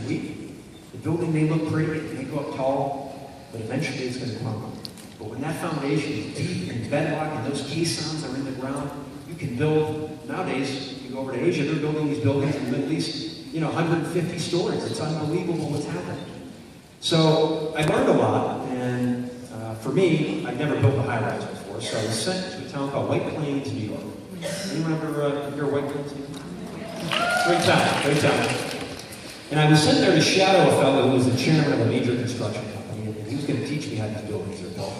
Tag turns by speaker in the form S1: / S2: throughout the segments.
S1: weak. The building may look pretty, it may go up tall, but eventually it's going to crumble. But when that foundation is deep and bedrock and those caissons are in the ground, you can build, nowadays, you go over to Asia, they're building these buildings in the Middle East, 150 stories. It's unbelievable what's happening. So I learned a lot, and for me, I'd never built a high-rise before, so I was sent to a town called White Plains, New York. Anyone ever hear of White Plains, New York? Great town, great town. And I was sent there to shadow a fellow who was the chairman of a major construction company, and he was going to teach me how these buildings are built.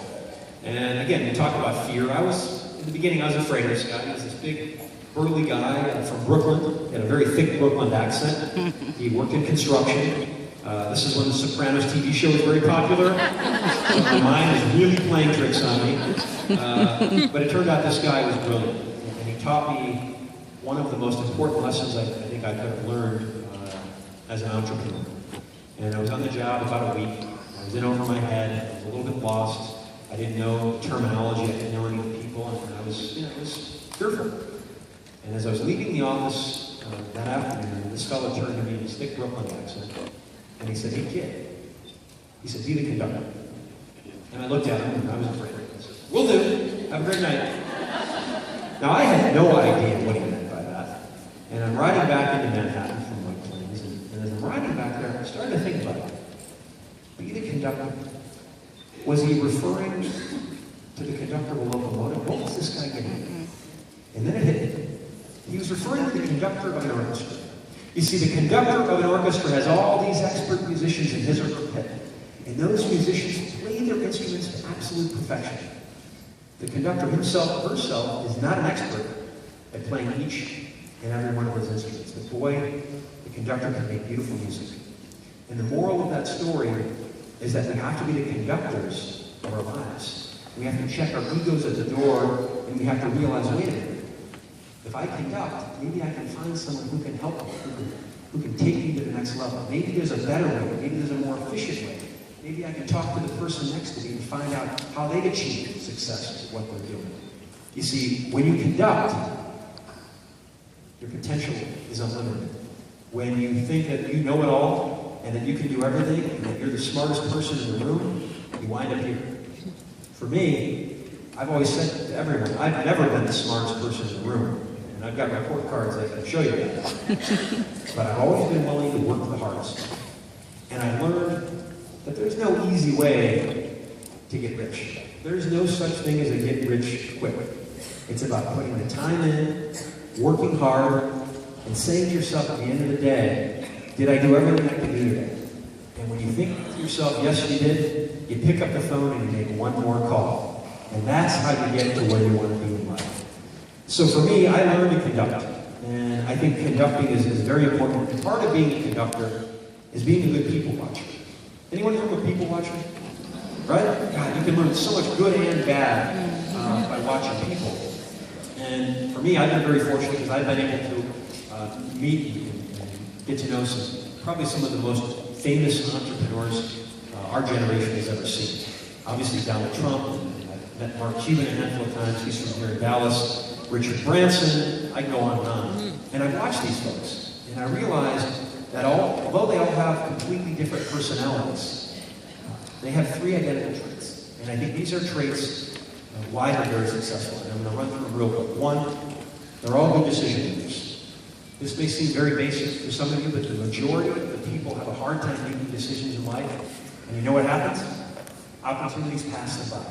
S1: And again, we talk about fear. In the beginning, I was afraid of this guy. He was this big, burly guy from Brooklyn. He had a very thick Brooklyn accent. He worked in construction. This is when the Sopranos TV show was very popular. So my mind was really playing tricks on me. But it turned out this guy was brilliant. And he taught me one of the most important lessons I think I could have learned as an entrepreneur. And I was on the job about a week. I was in over my head. I was a little bit lost. I didn't know terminology. I didn't know any of the people. And I was fearful. And as I was leaving the office that afternoon, this fellow turned to me in his thick Brooklyn accent. And he said, "Hey kid," he said, "be the conductor." And I looked at him and I was afraid. I said, "Will do. Have a great night." Now I had no idea what he meant by that. And I'm riding back into Manhattan from White Plains, and as I'm riding back there, I started to think about it. Be the conductor. Was he referring to the conductor of a locomotive? What was this guy getting at? And then it hit me. He was referring to the conductor of an orchestra. You see, the conductor of an orchestra has all these expert musicians in his or her pit. And those musicians play their instruments to absolute perfection. The conductor himself or herself is not an expert at playing each and every one of those instruments. But boy, the conductor can make beautiful music. And the moral of that story is that we have to be the conductors of our lives. We have to check our egos at the door, and we have to realize, wait a minute. If I conduct, maybe I can find someone who can help me, who can take me to the next level. Maybe there's a better way. Maybe there's a more efficient way. Maybe I can talk to the person next to me and find out how they achieve success with what they're doing. You see, when you conduct, your potential is unlimited. When you think that you know it all and that you can do everything and that you're the smartest person in the room, you wind up here. For me, I've always said to everyone, I've never been the smartest person in the room. And I've got report cards I can show you that. But I've always been willing to work the hardest. And I learned that there's no easy way to get rich. There's no such thing as a get rich quick. It's about putting the time in, working hard, and saying to yourself at the end of the day, did I do everything I could do today? And when you think to yourself, yes you did, you pick up the phone and you make one more call. And that's how you get to where you want to be in life. So for me, I learned to conduct. And I think conducting is very important. And part of being a conductor is being a good people watcher. Anyone here a people watcher? Right? God, you can learn so much good and bad by watching people. And for me, I've been very fortunate because I've been able to meet and get to know probably some of the most famous entrepreneurs our generation has ever seen. Obviously, Donald Trump. I've met Mark Cuban a handful of times. He's from here in Dallas. Richard Branson. I can go on and on. And I watched these folks, and I realized that although they all have completely different personalities, they have three identical traits. And I think these are traits of why they're very successful. And I'm going to run through them real quick. One, they're all good decision makers. This may seem very basic for some of you, but the majority of the people have a hard time making decisions in life. And you know what happens? Opportunities pass them by.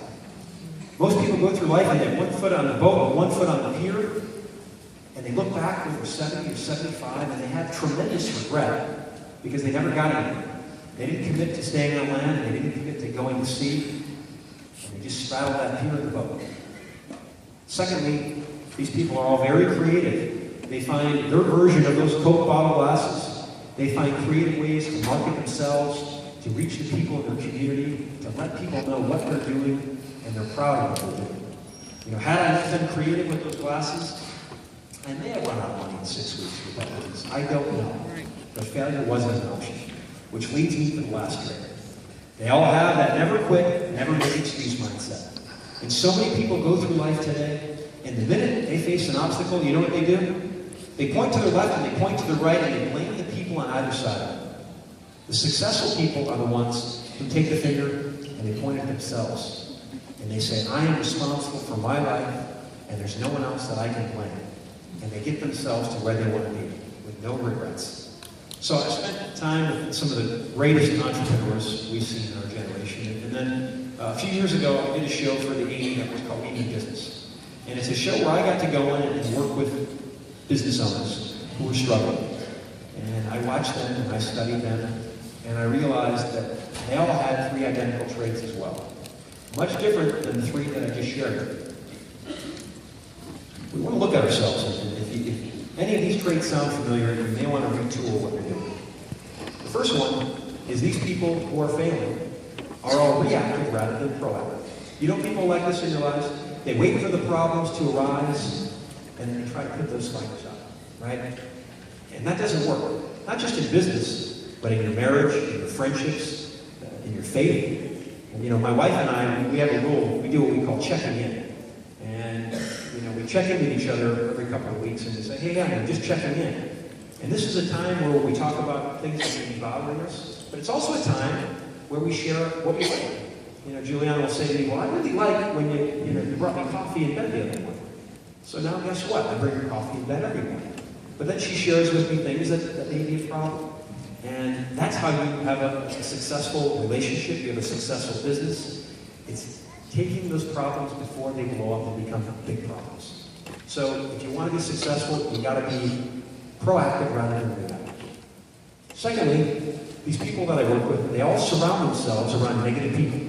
S1: Most people go through life and they have one foot on the boat and one foot on the pier, and they look back when they're 70 or 75 and they have tremendous regret because they never got anywhere. They didn't commit to staying on land, they didn't commit to going to sea, and they just straddled that pier of the boat. Secondly, these people are all very creative. They find their version of those Coke bottle glasses. They find creative ways to market themselves, to reach the people in their community, to let people know what they're doing, and they're proud of what they're doing. You know, had I been creative with those glasses, I may have run out of money in 6 weeks with that business. I don't know. But failure wasn't an option, which leads me to the last trait. They all have that never quit, never make excuse mindset. And so many people go through life today, and the minute they face an obstacle, you know what they do? They point to their left and they point to their right and they blame the people on either side. The successful people are the ones who take the finger and they point at themselves. And they say, I am responsible for my life, and there's no one else that I can blame. And they get themselves to where they want to be, with no regrets. So I spent time with some of the greatest entrepreneurs we've seen in our generation. And then a few years ago, I did a show for the 80 that was called 80 Business. And it's a show where I got to go in and work with business owners who were struggling. And I watched them and I studied them. And I realized that they all had 3 identical traits as well. Much different than the 3 that I just shared. We want to look at ourselves. If any of these traits sound familiar, you may want to retool what you're doing. The first one is these people who are failing are all reactive rather than proactive. You know people like this in your lives? They wait for the problems to arise, and then they try to put those fires out, right? And that doesn't work. Not just in business, but in your marriage, in your friendships, in your faith. And, you know, my wife and I, we have a rule. We do what we call checking in. And, you know, we check in with each other every couple of weeks and we say, hey, I'm just checking in. And this is a time where we talk about things that may be bothering us, but it's also a time where we share what we like. You know, Juliana will say to me, well, I really like when you brought me coffee in bed the other morning. So now guess what? I bring her coffee in bed every morning. But then she shares with me things that may be a problem. And that's how you have a successful relationship, you have a successful business. It's taking those problems before they blow up and become big problems. So if you want to be successful, you got to be proactive rather than reactive. Secondly, these people that I work with, they all surround themselves around negative people.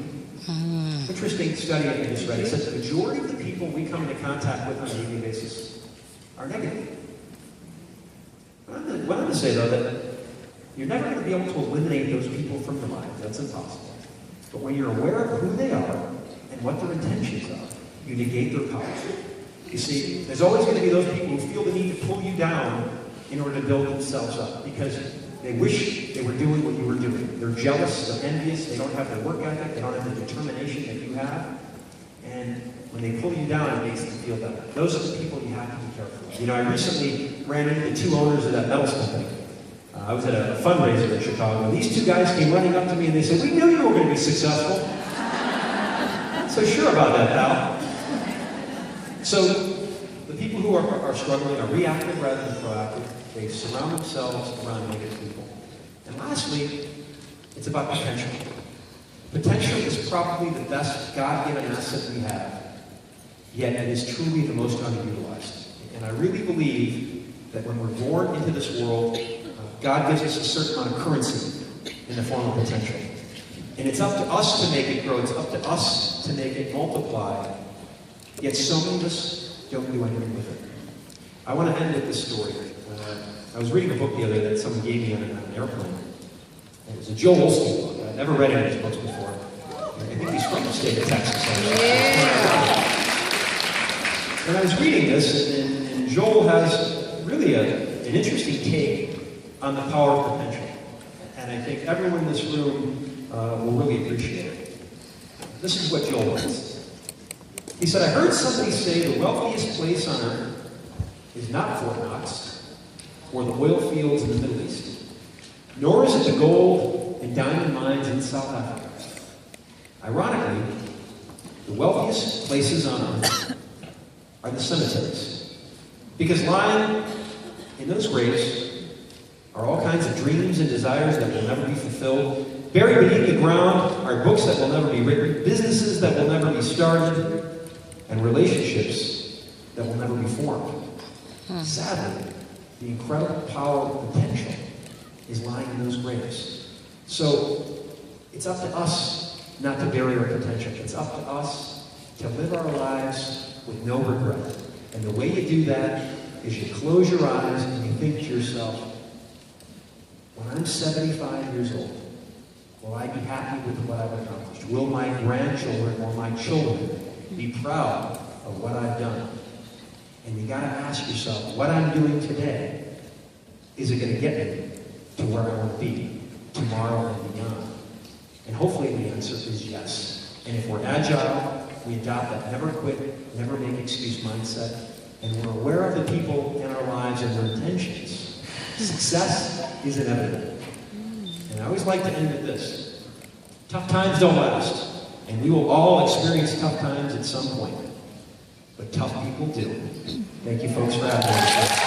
S1: Interesting study I just read. It says the majority of the people we come into contact with on a daily basis are negative. What I'm going to say, though, that you're never going to be able to eliminate those people from your life. That's impossible. But when you're aware of who they are and what their intentions are, you negate their power. You see, there's always going to be those people who feel the need to pull you down in order to build themselves up because they wish they were doing what you were doing. They're jealous, they're envious, they don't have the work ethic, they don't have the determination that you have. And when they pull you down, it makes them feel better. Those are the people you have to be careful of. You know, I recently ran into the 2 owners of that metals company. I was at a fundraiser in Chicago, and these 2 guys came running up to me and they said, we knew you were going to be successful. Not so sure about that, pal. So, the people who are struggling are reactive rather than proactive. They surround themselves around negative people. And lastly, it's about potential. Potential is probably the best God-given asset we have, yet it is truly the most underutilized. And I really believe that when we're born into this world, God gives us a certain amount of currency in the form of potential. And it's up to us to make it grow. It's up to us to make it multiply. Yet so many of us don't do anything with it. I want to end with this story. I was reading a book the other day that someone gave me on an airplane. It was a Joel Osteen book. I'd never read any of his books before. I think he's from the state of Texas. Yeah. And I was reading this, and Joel has really an interesting take on the power of potential. And I think everyone in this room will really appreciate it. This is what Joel writes. He said, I heard somebody say the wealthiest place on earth is not Fort Knox or the oil fields in the Middle East, nor is it the gold and diamond mines in South Africa. Ironically, the wealthiest places on earth are the cemeteries, because lying in those graves are all kinds of dreams and desires that will never be fulfilled. Buried beneath the ground are books that will never be written, businesses that will never be started, and relationships that will never be formed. Sadly, the incredible power of potential is lying in those graves. So, it's up to us not to bury our potential. It's up to us to live our lives with no regret. And the way you do that is you close your eyes and you think to yourself, when I'm 75 years old, will I be happy with what I've accomplished? Will my grandchildren or my children be proud of what I've done? And you got to ask yourself, what I'm doing today, is it going to get me to where I want to be tomorrow and beyond? And hopefully the answer is yes. And if we're agile, we adopt that never quit, never make excuse mindset, and we're aware of the people in our lives and their intentions, success is inevitable. And I always like to end with this. Tough times don't last, and we will all experience tough times at some point. But tough people do. Thank you folks for having me.